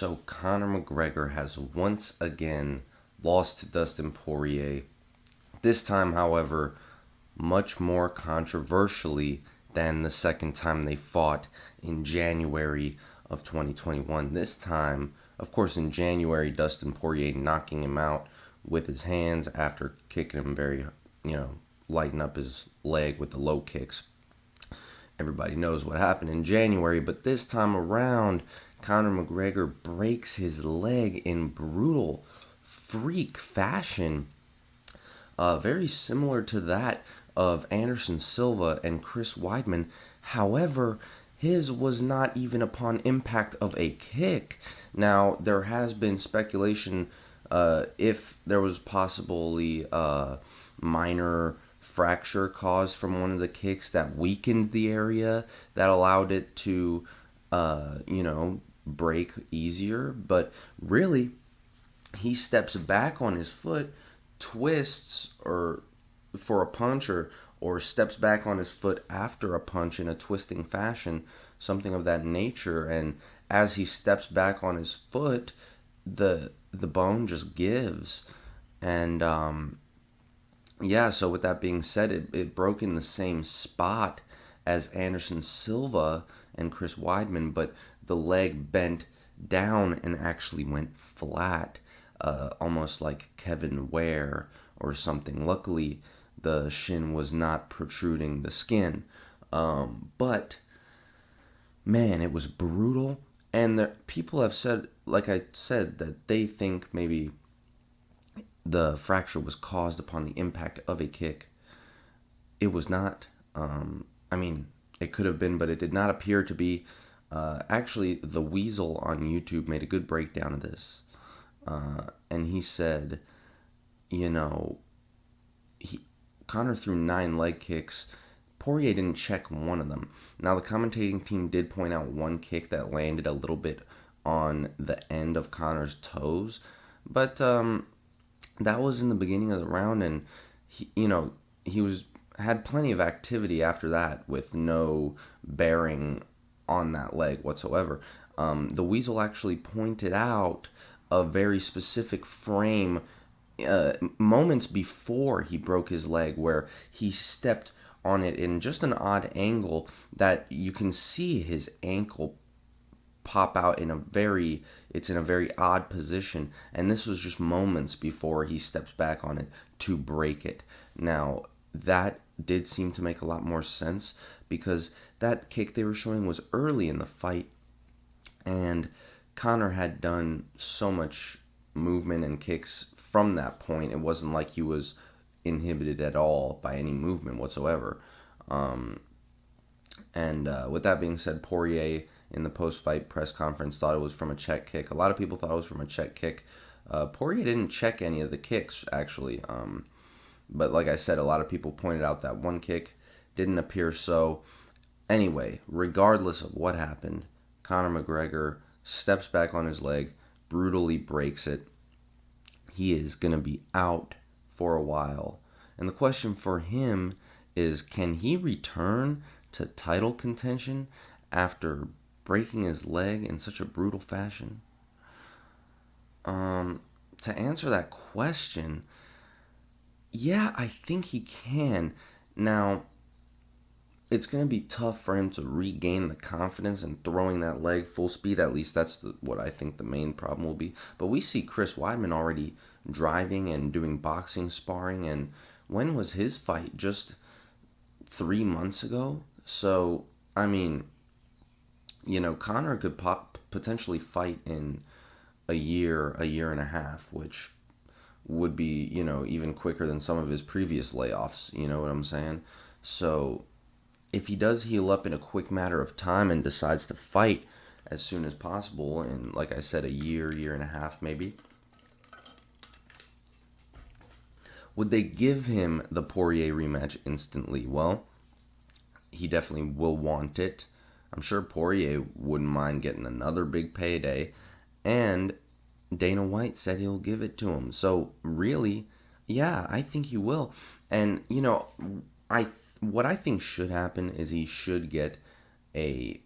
So Conor McGregor has once again lost to Dustin Poirier. This time, however, much more controversially than the second time they fought in January of 2021. This time, of course, in January, Dustin Poirier knocking him out with his hands after kicking him very, lighting up his leg with the low kicks. Everybody knows what happened in January, but this time around, Conor McGregor breaks his leg in brutal freak fashion, very similar to that of Anderson Silva and Chris Weidman. However, his was not even upon impact of a kick. Now, there has been speculation if there was possibly minor fracture caused from one of the kicks that weakened the area that allowed it to, break easier. But really, he steps back on his foot, twists or for a punch, or steps back on his foot after a punch in a twisting fashion, something of that nature. And as he steps back on his foot, the bone just gives. And so with that being said, it broke in the same spot as Anderson Silva and Chris Weidman, but the leg bent down and actually went flat, almost like Kevin Ware or something. Luckily, the shin was not protruding the skin. But, man, it was brutal. And people have said, like I said, that they think maybe the fracture was caused upon the impact of a kick. It was not. It could have been, but it did not appear to be. Actually, the Weasel on YouTube made a good breakdown of this. And he said, Conor threw 9 leg kicks. Poirier didn't check one of them. Now, the commentating team did point out one kick that landed a little bit on the end of Conor's toes, but that was in the beginning of the round, and he had plenty of activity after that with no bearing on that leg whatsoever. The Weasel actually pointed out a very specific frame moments before he broke his leg where he stepped on it in just an odd angle that you can see his ankle pop out in a very odd position, and this was just moments before he steps back on it to break it. Now, that did seem to make a lot more sense because that kick they were showing was early in the fight, and Conor had done so much movement and kicks from that point. It wasn't like he was inhibited at all by any movement whatsoever. With that being said, Poirier in the post-fight press conference thought it was from a check kick. A lot of people thought it was from a check kick. Poirier didn't check any of the kicks, actually. But like I said, a lot of people pointed out that one kick didn't appear so. Anyway, regardless of what happened, Conor McGregor steps back on his leg, brutally breaks it. He is going to be out for a while. And the question for him is, can he return to title contention after breaking his leg in such a brutal fashion? To answer that question, yeah, I think he can. Now, it's going to be tough for him to regain the confidence in throwing that leg full speed. At least that's what I think the main problem will be. But we see Chris Weidman already driving and doing boxing sparring. And when was his fight? Just 3 months ago? So, Conor could potentially fight in a year and a half, which would be, even quicker than some of his previous layoffs. You know what I'm saying? So, if he does heal up in a quick matter of time and decides to fight as soon as possible, in, like I said, a year and a half maybe, would they give him the Poirier rematch instantly? Well, he definitely will want it. I'm sure Poirier wouldn't mind getting another big payday, and Dana White said he'll give it to him. So really, yeah, I think he will. And what I think should happen is he should get a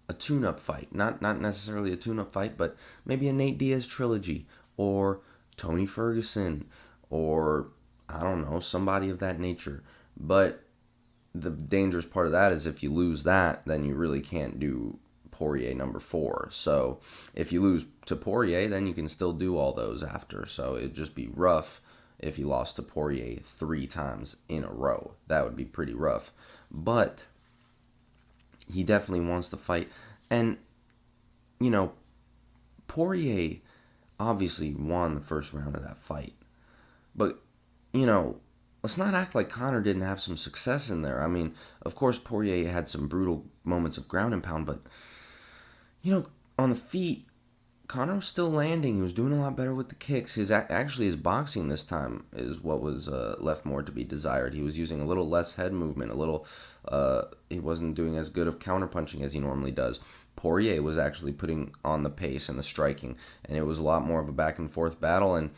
a tune-up fight. Not necessarily a tune-up fight, but maybe a Nate Diaz trilogy, or Tony Ferguson, or I don't know, somebody of that nature. But the dangerous part of that is if you lose that, then you really can't do Poirier number 4. So if you lose to Poirier, then you can still do all those after. So it'd just be rough if you lost to Poirier 3 times in a row. That would be pretty rough. But he definitely wants to fight. And, you know, Poirier obviously won the first round of that fight. But, you know, let's not act like Conor didn't have some success in there. I mean, of course, Poirier had some brutal moments of ground and pound, but, you know, on the feet, Conor was still landing. He was doing a lot better with the kicks. His boxing this time is what was left more to be desired. He was using a little less head movement, he wasn't doing as good of counterpunching as he normally does. Poirier was actually putting on the pace and the striking, and it was a lot more of a back and forth battle. And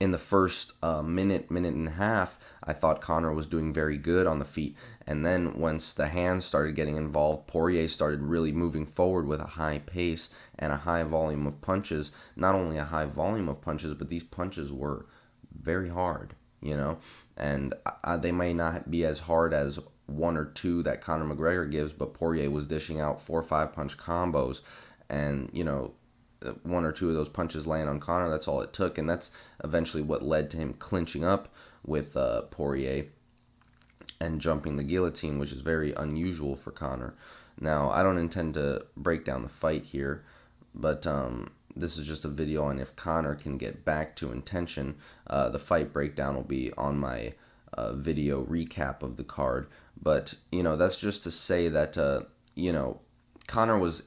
in the first minute and a half, I thought Conor was doing very good on the feet. And then once the hands started getting involved, Poirier started really moving forward with a high pace and a high volume of punches. Not only a high volume of punches, but these punches were very hard, you know. And they may not be as hard as 1 or 2 that Conor McGregor gives, but Poirier was dishing out 4 or 5 punch combos. And, you know, 1 or 2 of those punches land on Conor. That's all it took, and that's eventually what led to him clinching up with Poirier and jumping the guillotine, which is very unusual for Conor. Now, I don't intend to break down the fight here, but this is just a video on if Conor can get back to intention. The fight breakdown will be on my video recap of the card, but you know, that's just to say that you know, Conor was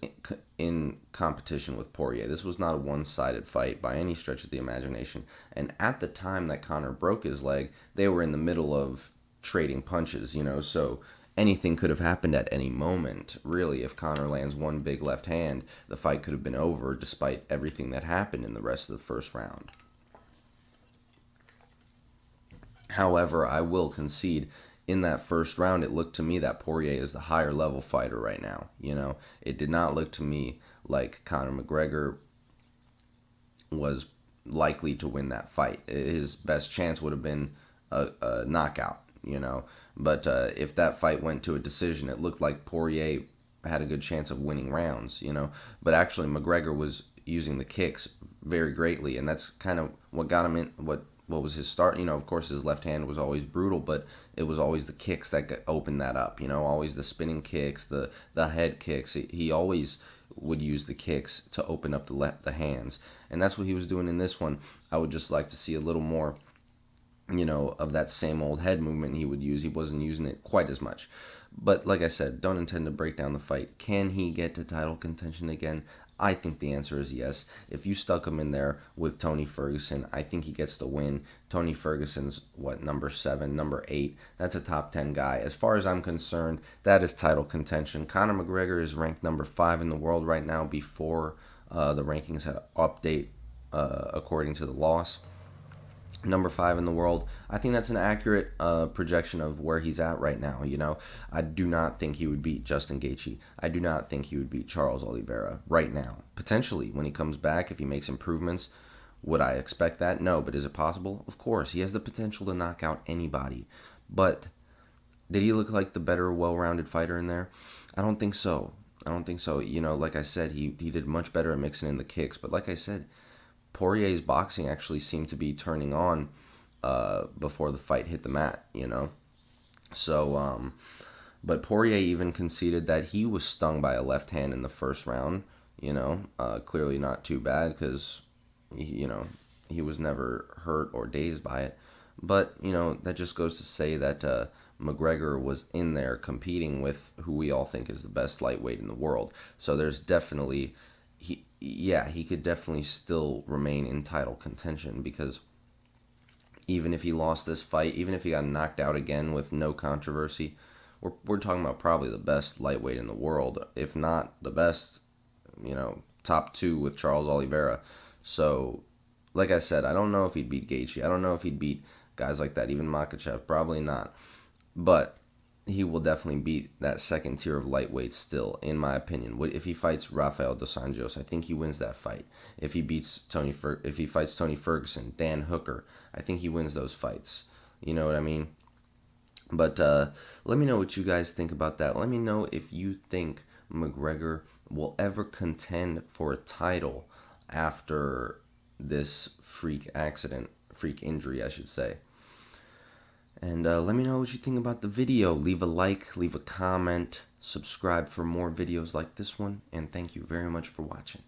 in competition with Poirier. This was not a one-sided fight by any stretch of the imagination. And at the time that Conor broke his leg, they were in the middle of trading punches, you know, so anything could have happened at any moment. Really, if Conor lands one big left hand, the fight could have been over despite everything that happened in the rest of the first round. However, I will concede in that first round, it looked to me that Poirier is the higher level fighter right now. You know, it did not look to me like Conor McGregor was likely to win that fight. His best chance would have been a knockout, you know. But if that fight went to a decision, it looked like Poirier had a good chance of winning rounds, you know. But actually, McGregor was using the kicks very greatly, and that's kind of what got him in, what was his start. You know, of course, his left hand was always brutal, but it was always the kicks that opened that up. You know, always the spinning kicks, the head kicks. He always would use the kicks to open up the hands, and that's what he was doing in this one. I would just like to see a little more, you know, of that same old head movement he would use. He wasn't using it quite as much. But like I said, don't intend to break down the fight. Can he get to title contention again? I think the answer is yes. If you stuck him in there with Tony Ferguson, I think he gets the win. Tony Ferguson's, number 7, number 8. That's a top 10 guy. As far as I'm concerned, that is title contention. Conor McGregor is ranked number 5 in the world right now before the rankings update according to the loss. Number 5 in the world. I think that's an accurate projection of where he's at right now. You know, I do not think he would beat Justin Gaethje. I do not think he would beat Charles Oliveira right now. Potentially, when he comes back, if he makes improvements, would I expect that? No, but is it possible? Of course. He has the potential to knock out anybody. But did he look like the better, well-rounded fighter in there? I don't think so. You know, like I said, he did much better at mixing in the kicks. But like I said, Poirier's boxing actually seemed to be turning on before the fight hit the mat, you know. So, but Poirier even conceded that he was stung by a left hand in the first round, you know. Clearly not too bad because, you know, he was never hurt or dazed by it. But, you know, that just goes to say that McGregor was in there competing with who we all think is the best lightweight in the world. So there's definitely... he could definitely still remain in title contention because even if he lost this fight, even if he got knocked out again with no controversy, we're talking about probably the best lightweight in the world, if not the best, you know, top 2 with Charles Oliveira. So, like I said, I don't know if he'd beat Gaethje. I don't know if he'd beat guys like that, even Makhachev, probably not. But he will definitely beat that second tier of lightweights still, in my opinion. If he fights Rafael dos Anjos, I think he wins that fight. If he if he fights Tony Ferguson, Dan Hooker, I think he wins those fights. You know what I mean? But let me know what you guys think about that. Let me know if you think McGregor will ever contend for a title after this freak injury, I should say. And let me know what you think about the video. Leave a like, leave a comment, subscribe for more videos like this one, and thank you very much for watching.